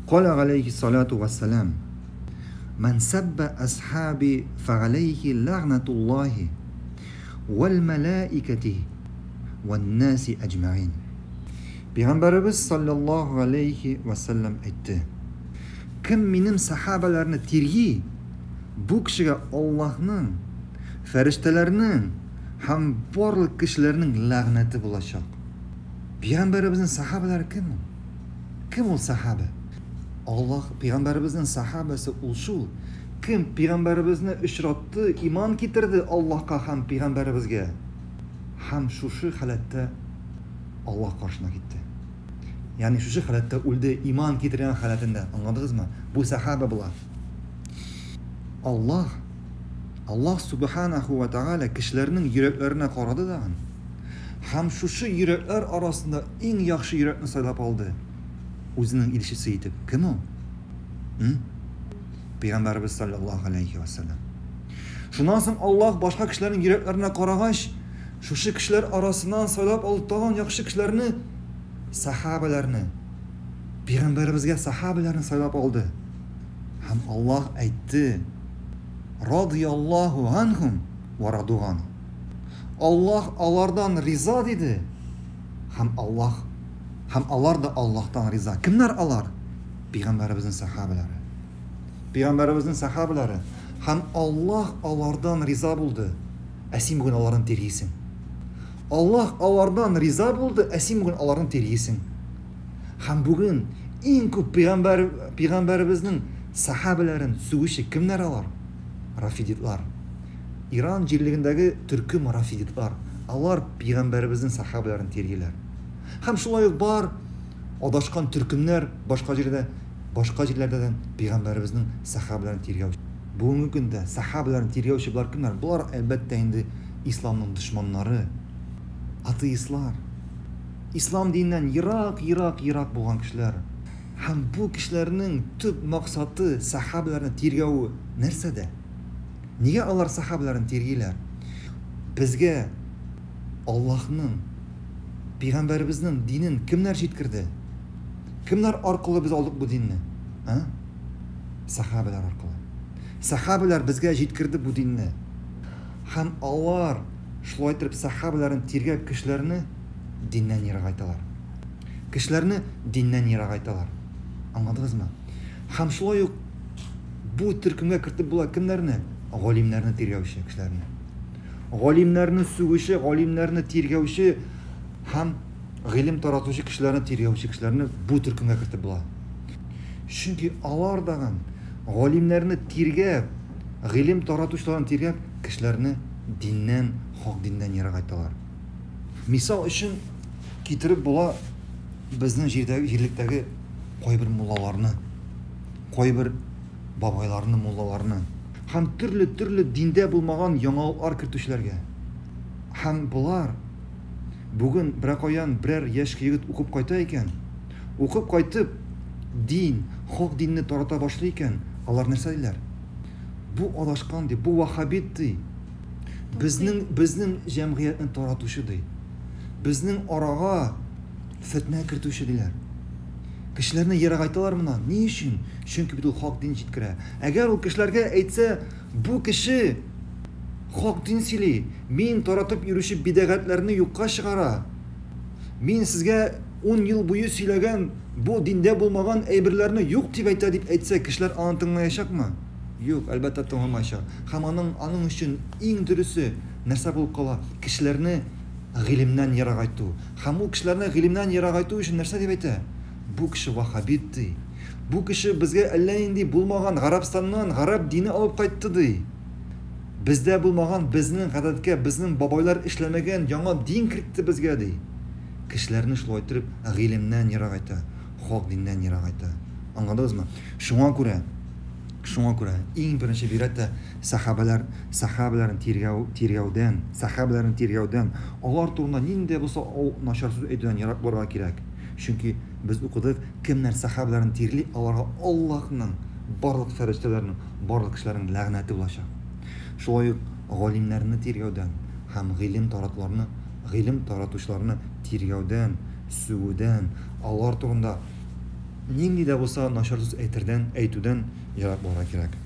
قال عليه الصلاة والسلام: من سب أصحابي فعليه لعنة الله والملائكة والناس أجمعين. Peygamberimiz sallallahu aleyhi ve sellem aytdi: kim benim sahabalarını tergi, bu kişiye Allah'ın, feriştelerinin hem barlık kişilerinin laneti bulaşacak. Peygamberimizin sahabeleri kim? Kim o sahabe? Allah Peygamberimizin sahabesi olşu. Kim Peygamberimizni işrattı, iman getirdi Allah'a hem Peygamberimizge. Hem şu halatda Allah karşına gitti. Yani şu halatta öldü, iman getiren halatında. Anladınız mı? Bu sahabe bular. Allah subhanahu ve teala kişilerinin yüreklerine qaradı da. Hem şu yürekler arasında en yaxşı yürekni saylap aldı. Özünün ilişkisi etip. Kim o? Peygamberimiz sallallahu aleyhi ve sellem. Şundan sonra Allah başka kişilerin yüreklerine qaragaş, şu kişiler arasından saylap alıttan yaxşı kişilerini, sahabelerini, Peygamberimizge sahabelerini saylap aldı. Hem Allah aytdı: radiyallahu anhum ve radu'an. Allah alardan riza dedi. Hem alar da Allah'tan riza. Kimler alar? Peygamberimizin sahabeleri. Peygamberimizin sahabeleri. Hem Allah alardan riza buldu. Esim bugün aların tergisin. Allah alardan riza buldu. Esim bugün aların tergisin. Hem bugün en çok Peygamberimizin sahabelerin suguşu kimler alar? Rafiditlar. İran cirliğindeki Türk'üm Rafiditlar. Alar Peygamberimizin sahabelerin tergiler. Hem şulay var adaşkan Türk'ümler başka yerlerden Peygamberimizin sahabelerin tergavuşu. Bugünkü günde sahabelerin tergavuşu bular kimler? Bular elbette indi İslam'ın düşmanları, ateistler. İslam dininden yırak boğan kişiler. Hem bu kişilerin tüp maksatı sahabelerin tergavu nersede? Niye alar sahabelerin tergiler? Bizge Allah'ın, Peygamberimizin dinin kimler yetkirdi? Kimler arkalı biz aldık bu dinini? Sahabeler arkalı. Sahabeler bizge yetkirdi bu dinini. Hem Allah şulay ettirip sahabelerin tergab kişilerini dinden yere aytalar. Kişilerini dinden yere aytalar. Anladınız mı? Hem şulay yok bu Türk'ümge kirtip bular kimlerini? Galimlerini tergavuşu kişilerini. Galimlerini suguşu, galimlerini tergavuşu hem ilim taratuşu kişilerini tergavuşu kişilerini bu Türk'ümge kirtip bular. Çünkü alar dağın galimlerini tergab, ilim taratuşlarını tergab kişilerini dinden, hak dinden yere aytalar. Misal için getirip bular bizning yerliktagi qo'y bir mullalarni, qo'y bir babaylarni, mullalarni, hem türlü dinde bulmagan yangiliklar kirituvchilarga. Hem bular bugün birer yosh yigit o'qib qaytar ekan, o'qib qaytib din, haq dinni tarata boshlar ekan, ular narsa deydilar? Bu adashqan deb, bu vahabit deydi. Bizning jamiyatni taratuvchi deydi. Bizning oraga fitna kirituvchi deydilar. Kişilerine yere aytalar mı? Ne için? Çünkü bir de hak din yetkire. Eğer o kişilerge aytsa, bu kişi hak din sili, men taratıp yürüyüşü bidagatlarını yokka çıkara. Men sizge 10 yıl boyu söylegen bu dinde bulmagan eybirlerini yok deb ayta deb aytsa, kişiler anlatmayacak mı? Yok, elbette tanımayacak. Hem onun için en dürüsü narsa bulup kala kişilerini ilimden yere ayttu. Hem o kişilerini ilimden yere ayttu için narsa deb ayta? Bu kişi vahabitdi. Bu kişi bizge ellendi bulmagan Arabistan'dan Arap dini alıp kayttı. Bizde bulmagan bizning gadatga, bizning babaylar işlemegen yana din kiritdi bizge di. Kişilerini şulay ettirip ilimden yere ayta, hak dinden yere ayta. Anladınız mı? Şuna göre en birinci biratda sahabelerin tergavdan, onlar turunda ninde bolsa o naşarsız edilen yarak borga kerak. Çünkü biz okuduk kimler sahabelerin terli, Allah'ın barlık feriştelerinin, barlık kişilerin lağneti ulaşacak. Şolay galimlerini tergavdan, hem ilim taratuşlarını tergavdan, sugudan, Allah turunda нинди дә булса начар сүз әйтүдән ерак булырга кирәк.